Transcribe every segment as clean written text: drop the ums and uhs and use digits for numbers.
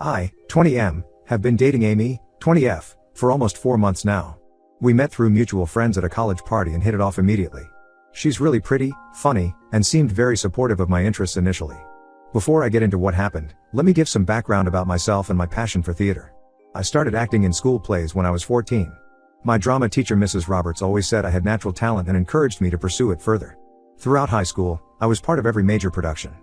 I, 20M, have been dating Amy, 20F, for almost 4 months now. We met through mutual friends at a college party and hit it off immediately. She's really pretty, funny, and seemed very supportive of my interests initially. Before I get into what happened, let me give some background about myself and my passion for theater. I started acting in school plays when I was 14. My drama teacher Mrs. Roberts always said I had natural talent and encouraged me to pursue it further. Throughout high school, I was part of every major production.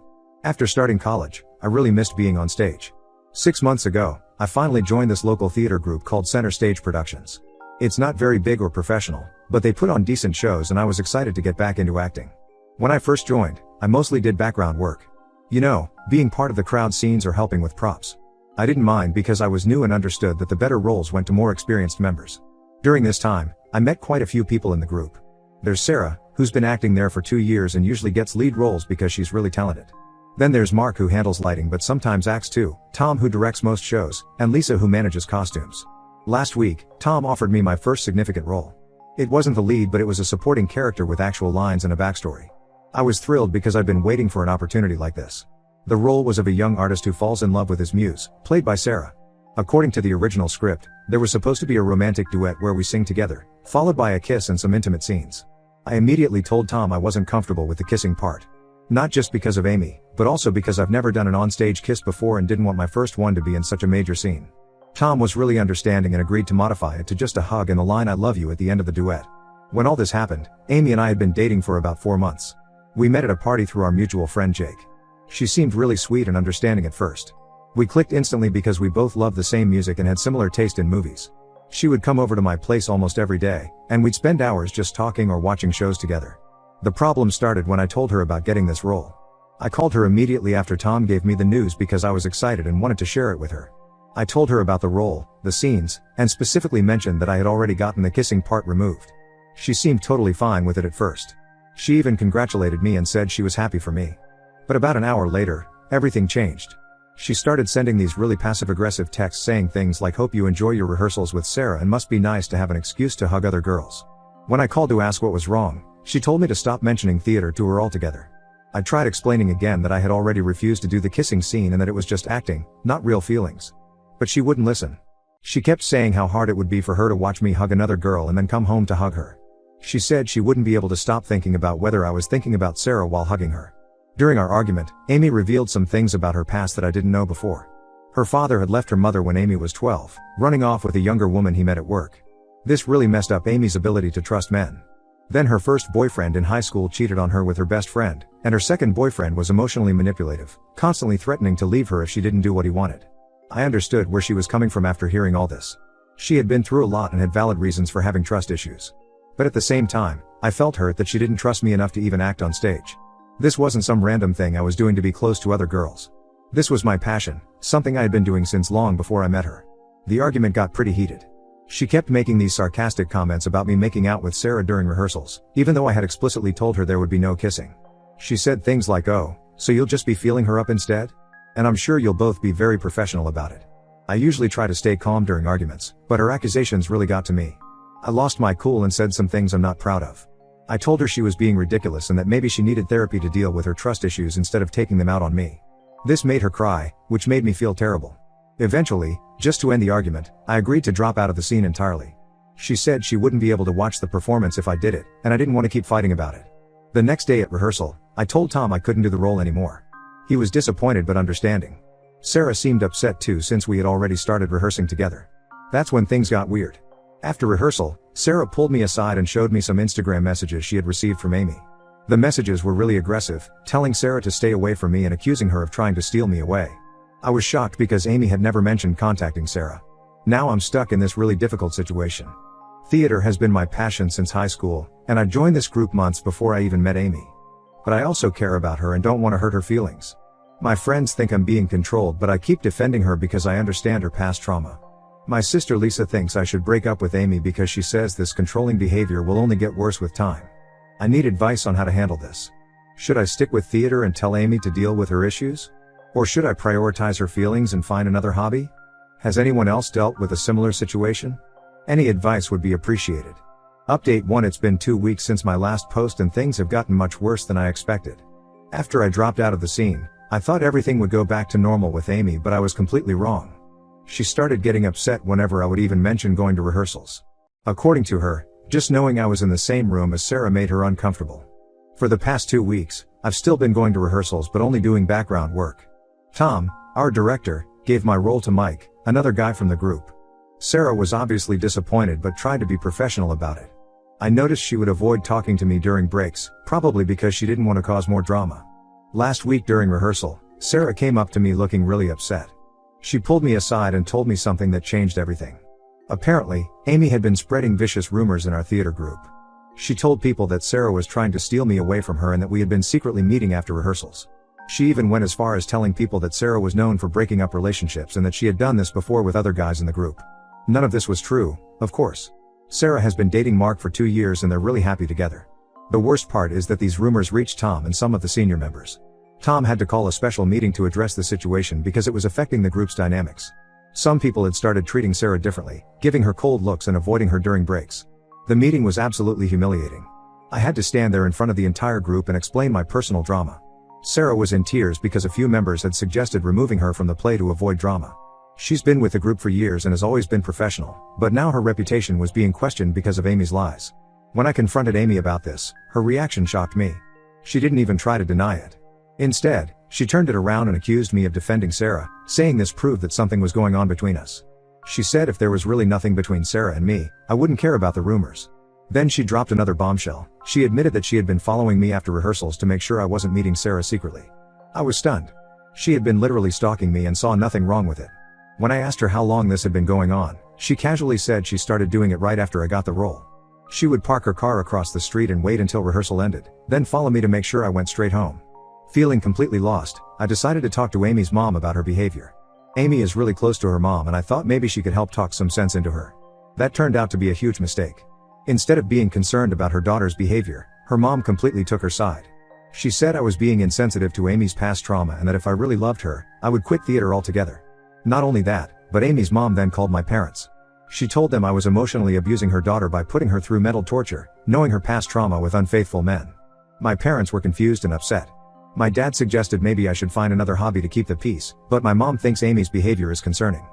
After starting college, I really missed being on stage. 6 months ago, I finally joined this local theater group called Center Stage Productions. It's not very big or professional, but they put on decent shows and I was excited to get back into acting. When I first joined, I mostly did background work. You know, being part of the crowd scenes or helping with props. I didn't mind because I was new and understood that the better roles went to more experienced members. During this time, I met quite a few people in the group. There's Sarah, who's been acting there for 2 years and usually gets lead roles because she's really talented. Then there's Mark, who handles lighting but sometimes acts too, Tom, who directs most shows, and Lisa, who manages costumes. Last week, Tom offered me my first significant role. It wasn't the lead, but it was a supporting character with actual lines and a backstory. I was thrilled because I'd been waiting for an opportunity like this. The role was of a young artist who falls in love with his muse, played by Sarah. According to the original script, there was supposed to be a romantic duet where we sing together, followed by a kiss and some intimate scenes. I immediately told Tom I wasn't comfortable with the kissing part. Not just because of Amy, but also because I've never done an on-stage kiss before and didn't want my first one to be in such a major scene. Tom was really understanding and agreed to modify it to just a hug and the line "I love you" at the end of the duet. When all this happened, Amy and I had been dating for about 4 months. We met at a party through our mutual friend Jake. She seemed really sweet and understanding at first. We clicked instantly because we both loved the same music and had similar taste in movies. She would come over to my place almost every day, and we'd spend hours just talking or watching shows together. The problem started when I told her about getting this role. I called her immediately after Tom gave me the news because I was excited and wanted to share it with her. I told her about the role, the scenes, and specifically mentioned that I had already gotten the kissing part removed. She seemed totally fine with it at first. She even congratulated me and said she was happy for me. But about an hour later, everything changed. She started sending these really passive-aggressive texts saying things like "Hope you enjoy your rehearsals with Sarah and must be nice to have an excuse to hug other girls." When I called to ask what was wrong, she told me to stop mentioning theater to her altogether. I tried explaining again that I had already refused to do the kissing scene and that it was just acting, not real feelings. But she wouldn't listen. She kept saying how hard it would be for her to watch me hug another girl and then come home to hug her. She said she wouldn't be able to stop thinking about whether I was thinking about Sarah while hugging her. During our argument, Amy revealed some things about her past that I didn't know before. Her father had left her mother when Amy was 12, running off with a younger woman he met at work. This really messed up Amy's ability to trust men. Then her first boyfriend in high school cheated on her with her best friend, and her second boyfriend was emotionally manipulative, constantly threatening to leave her if she didn't do what he wanted. I understood where she was coming from after hearing all this. She had been through a lot and had valid reasons for having trust issues. But at the same time, I felt hurt that she didn't trust me enough to even act on stage. This wasn't some random thing I was doing to be close to other girls. This was my passion, something I had been doing since long before I met her. The argument got pretty heated. She kept making these sarcastic comments about me making out with Sarah during rehearsals, even though I had explicitly told her there would be no kissing. She said things like, "Oh, so you'll just be feeling her up instead? And I'm sure you'll both be very professional about it." I usually try to stay calm during arguments, but her accusations really got to me. I lost my cool and said some things I'm not proud of. I told her she was being ridiculous and that maybe she needed therapy to deal with her trust issues instead of taking them out on me. This made her cry, which made me feel terrible. Eventually, just to end the argument, I agreed to drop out of the scene entirely. She said she wouldn't be able to watch the performance if I did it, and I didn't want to keep fighting about it. The next day at rehearsal, I told Tom I couldn't do the role anymore. He was disappointed but understanding. Sarah seemed upset too since we had already started rehearsing together. That's when things got weird. After rehearsal, Sarah pulled me aside and showed me some Instagram messages she had received from Amy. The messages were really aggressive, telling Sarah to stay away from me and accusing her of trying to steal me away. I was shocked because Amy had never mentioned contacting Sarah. Now I'm stuck in this really difficult situation. Theater has been my passion since high school, and I joined this group months before I even met Amy. But I also care about her and don't want to hurt her feelings. My friends think I'm being controlled, but I keep defending her because I understand her past trauma. My sister Lisa thinks I should break up with Amy because she says this controlling behavior will only get worse with time. I need advice on how to handle this. Should I stick with theater and tell Amy to deal with her issues? Or should I prioritize her feelings and find another hobby? Has anyone else dealt with a similar situation? Any advice would be appreciated. Update 1: It's been 2 weeks since my last post and things have gotten much worse than I expected. After I dropped out of the scene, I thought everything would go back to normal with Amy, but I was completely wrong. She started getting upset whenever I would even mention going to rehearsals. According to her, just knowing I was in the same room as Sarah made her uncomfortable. For the past 2 weeks, I've still been going to rehearsals but only doing background work. Tom, our director, gave my role to Mike, another guy from the group. Sarah was obviously disappointed but tried to be professional about it. I noticed she would avoid talking to me during breaks, probably because she didn't want to cause more drama. Last week during rehearsal, Sarah came up to me looking really upset. She pulled me aside and told me something that changed everything. Apparently, Amy had been spreading vicious rumors in our theater group. She told people that Sarah was trying to steal me away from her and that we had been secretly meeting after rehearsals. She even went as far as telling people that Sarah was known for breaking up relationships and that she had done this before with other guys in the group. None of this was true, of course. Sarah has been dating Mark for 2 years and they're really happy together. The worst part is that these rumors reached Tom and some of the senior members. Tom had to call a special meeting to address the situation because it was affecting the group's dynamics. Some people had started treating Sarah differently, giving her cold looks and avoiding her during breaks. The meeting was absolutely humiliating. I had to stand there in front of the entire group and explain my personal drama. Sarah was in tears because a few members had suggested removing her from the play to avoid drama. She's been with the group for years and has always been professional, but now her reputation was being questioned because of Amy's lies. When I confronted Amy about this, her reaction shocked me. She didn't even try to deny it. Instead, she turned it around and accused me of defending Sarah, saying this proved that something was going on between us. She said if there was really nothing between Sarah and me, I wouldn't care about the rumors. Then she dropped another bombshell. She admitted that she had been following me after rehearsals to make sure I wasn't meeting Sarah secretly. I was stunned. She had been literally stalking me and saw nothing wrong with it. When I asked her how long this had been going on, she casually said she started doing it right after I got the role. She would park her car across the street and wait until rehearsal ended, then follow me to make sure I went straight home. Feeling completely lost, I decided to talk to Amy's mom about her behavior. Amy is really close to her mom and I thought maybe she could help talk some sense into her. That turned out to be a huge mistake. Instead of being concerned about her daughter's behavior, her mom completely took her side. She said I was being insensitive to Amy's past trauma and that if I really loved her, I would quit theater altogether. Not only that, but Amy's mom then called my parents. She told them I was emotionally abusing her daughter by putting her through mental torture, knowing her past trauma with unfaithful men. My parents were confused and upset. My dad suggested maybe I should find another hobby to keep the peace, but my mom thinks Amy's behavior is concerning.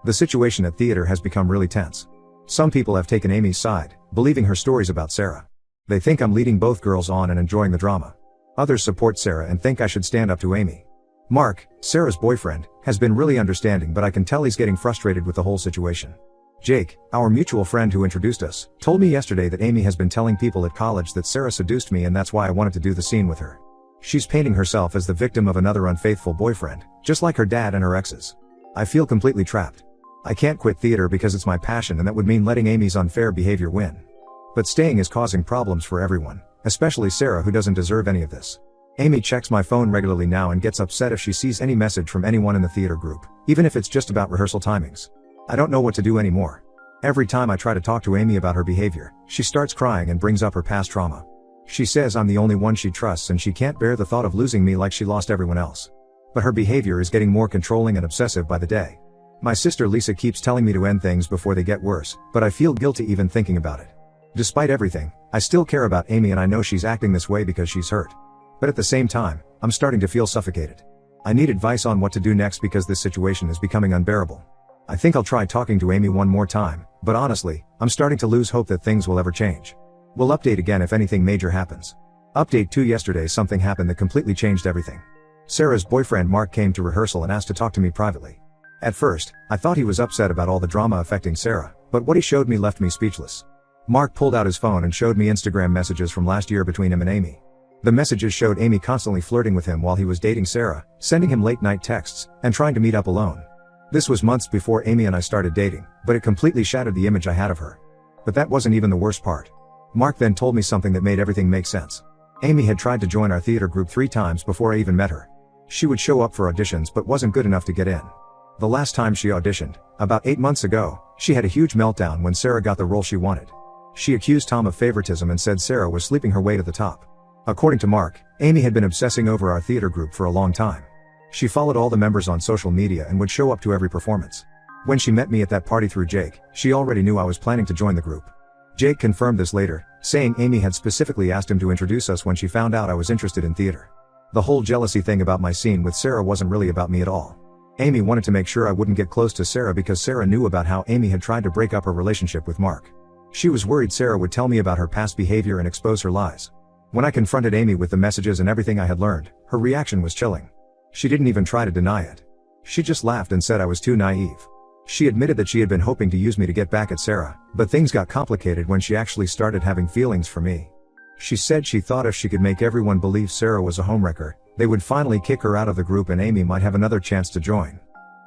The situation at theater has become really tense. Some people have taken Amy's side, believing her stories about Sarah. They think I'm leading both girls on and enjoying the drama. Others support Sarah and think I should stand up to Amy. Mark, Sarah's boyfriend, has been really understanding, but I can tell he's getting frustrated with the whole situation. Jake, our mutual friend who introduced us, told me yesterday that Amy has been telling people at college that Sarah seduced me and that's why I wanted to do the scene with her. She's painting herself as the victim of another unfaithful boyfriend, just like her dad and her exes. I feel completely trapped. I can't quit theater because it's my passion and that would mean letting Amy's unfair behavior win. But staying is causing problems for everyone, especially Sarah who doesn't deserve any of this. Amy checks my phone regularly now and gets upset if she sees any message from anyone in the theater group, even if it's just about rehearsal timings. I don't know what to do anymore. Every time I try to talk to Amy about her behavior, she starts crying and brings up her past trauma. She says I'm the only one she trusts and she can't bear the thought of losing me like she lost everyone else. But her behavior is getting more controlling and obsessive by the day. My sister Lisa keeps telling me to end things before they get worse, but I feel guilty even thinking about it. Despite everything, I still care about Amy and I know she's acting this way because she's hurt. But at the same time, I'm starting to feel suffocated. I need advice on what to do next because this situation is becoming unbearable. I think I'll try talking to Amy one more time, but honestly, I'm starting to lose hope that things will ever change. We'll update again if anything major happens. Update 2: yesterday something happened that completely changed everything. Sarah's boyfriend Mark came to rehearsal and asked to talk to me privately. At first, I thought he was upset about all the drama affecting Sarah, but what he showed me left me speechless. Mark pulled out his phone and showed me Instagram messages from last year between him and Amy. The messages showed Amy constantly flirting with him while he was dating Sarah, sending him late-night texts, and trying to meet up alone. This was months before Amy and I started dating, but it completely shattered the image I had of her. But that wasn't even the worst part. Mark then told me something that made everything make sense. Amy had tried to join our theater group 3 times before I even met her. She would show up for auditions but wasn't good enough to get in. The last time she auditioned, about 8 months ago, she had a huge meltdown when Sarah got the role she wanted. She accused Tom of favoritism and said Sarah was sleeping her way to the top. According to Mark, Amy had been obsessing over our theater group for a long time. She followed all the members on social media and would show up to every performance. When she met me at that party through Jake, she already knew I was planning to join the group. Jake confirmed this later, saying Amy had specifically asked him to introduce us when she found out I was interested in theater. The whole jealousy thing about my scene with Sarah wasn't really about me at all. Amy wanted to make sure I wouldn't get close to Sarah because Sarah knew about how Amy had tried to break up her relationship with Mark. She was worried Sarah would tell me about her past behavior and expose her lies. When I confronted Amy with the messages and everything I had learned, her reaction was chilling. She didn't even try to deny it. She just laughed and said I was too naive. She admitted that she had been hoping to use me to get back at Sarah, but things got complicated when she actually started having feelings for me. She said she thought if she could make everyone believe Sarah was a homewrecker, they would finally kick her out of the group and Amy might have another chance to join.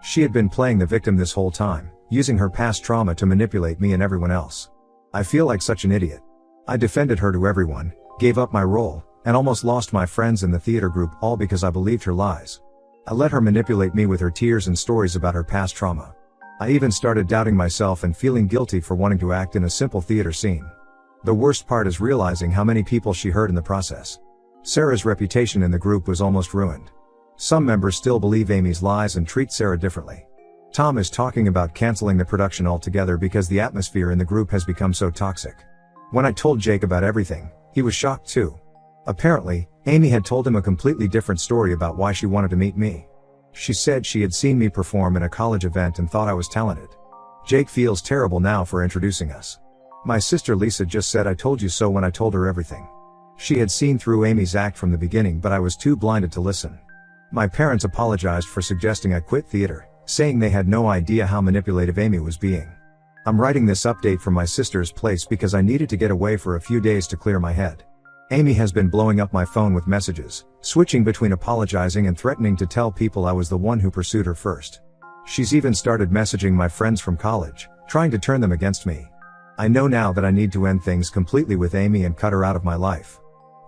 She had been playing the victim this whole time, using her past trauma to manipulate me and everyone else. I feel like such an idiot. I defended her to everyone, gave up my role, and almost lost my friends in the theater group all because I believed her lies. I let her manipulate me with her tears and stories about her past trauma. I even started doubting myself and feeling guilty for wanting to act in a simple theater scene. The worst part is realizing how many people she hurt in the process. Sarah's reputation in the group was almost ruined. Some members still believe Amy's lies and treat Sarah differently. Tom is talking about canceling the production altogether because the atmosphere in the group has become so toxic. When I told Jake about everything, he was shocked too. Apparently, Amy had told him a completely different story about why she wanted to meet me. She said she had seen me perform in a college event and thought I was talented. Jake feels terrible now for introducing us. My sister Lisa just said I told you so when I told her everything. She had seen through Amy's act from the beginning but I was too blinded to listen. My parents apologized for suggesting I quit theater, saying they had no idea how manipulative Amy was being. I'm writing this update from my sister's place because I needed to get away for a few days to clear my head. Amy has been blowing up my phone with messages, switching between apologizing and threatening to tell people I was the one who pursued her first. She's even started messaging my friends from college, trying to turn them against me. I know now that I need to end things completely with Amy and cut her out of my life.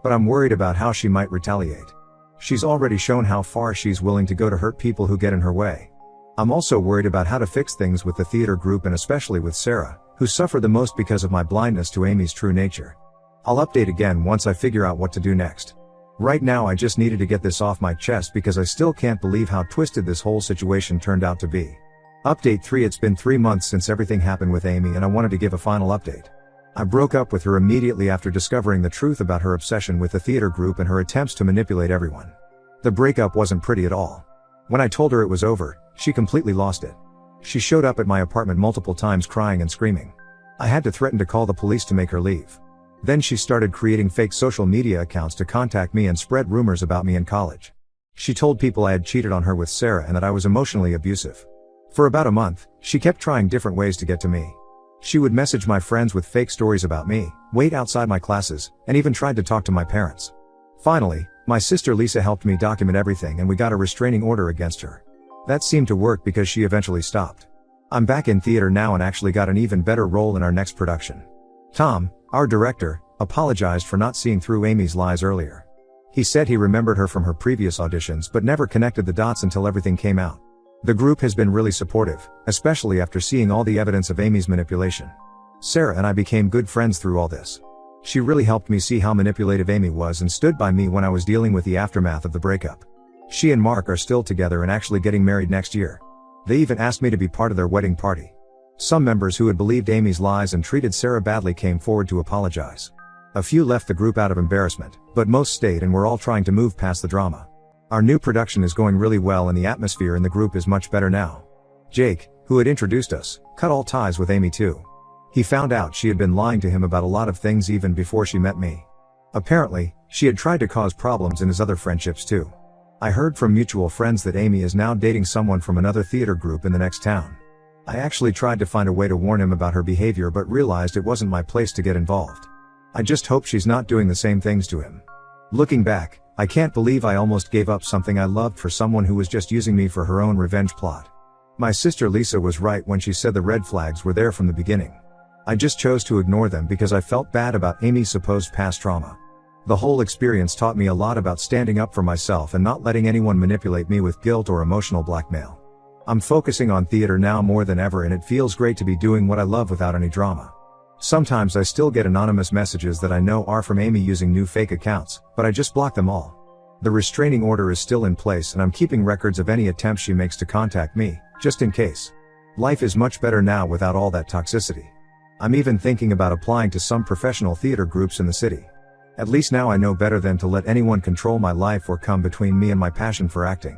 But I'm worried about how she might retaliate. She's already shown how far she's willing to go to hurt people who get in her way. I'm also worried about how to fix things with the theater group and especially with Sarah, who suffered the most because of my blindness to Amy's true nature. I'll update again once I figure out what to do next. Right now I just needed to get this off my chest because I still can't believe how twisted this whole situation turned out to be. Update 3. It's been 3 months since everything happened with Amy and I wanted to give a final update. I broke up with her immediately after discovering the truth about her obsession with the theater group and her attempts to manipulate everyone. The breakup wasn't pretty at all. When I told her it was over, she completely lost it. She showed up at my apartment multiple times crying and screaming. I had to threaten to call the police to make her leave. Then she started creating fake social media accounts to contact me and spread rumors about me in college. She told people I had cheated on her with Sarah and that I was emotionally abusive. For about a month, she kept trying different ways to get to me. She would message my friends with fake stories about me, wait outside my classes, and even tried to talk to my parents. Finally, my sister Lisa helped me document everything and we got a restraining order against her. That seemed to work because she eventually stopped. I'm back in theater now and actually got an even better role in our next production. Tom, our director, apologized for not seeing through Amy's lies earlier. He said he remembered her from her previous auditions but never connected the dots until everything came out. The group has been really supportive, especially after seeing all the evidence of Amy's manipulation. Sarah and I became good friends through all this. She really helped me see how manipulative Amy was and stood by me when I was dealing with the aftermath of the breakup. She and Mark are still together and actually getting married next year. They even asked me to be part of their wedding party. Some members who had believed Amy's lies and treated Sarah badly came forward to apologize. A few left the group out of embarrassment, but most stayed and we're all trying to move past the drama. Our new production is going really well and the atmosphere in the group is much better now. Jake, who had introduced us, cut all ties with Amy too. He found out she had been lying to him about a lot of things even before she met me. Apparently, she had tried to cause problems in his other friendships too. I heard from mutual friends that Amy is now dating someone from another theater group in the next town. I actually tried to find a way to warn him about her behavior but realized it wasn't my place to get involved. I just hope she's not doing the same things to him. Looking back, I can't believe I almost gave up something I loved for someone who was just using me for her own revenge plot. My sister Lisa was right when she said the red flags were there from the beginning. I just chose to ignore them because I felt bad about Amy's supposed past trauma. The whole experience taught me a lot about standing up for myself and not letting anyone manipulate me with guilt or emotional blackmail. I'm focusing on theater now more than ever and it feels great to be doing what I love without any drama. Sometimes I still get anonymous messages that I know are from Amy using new fake accounts, but I just block them all. The restraining order is still in place and I'm keeping records of any attempts she makes to contact me, just in case. Life is much better now without all that toxicity. I'm even thinking about applying to some professional theater groups in the city. At least now I know better than to let anyone control my life or come between me and my passion for acting.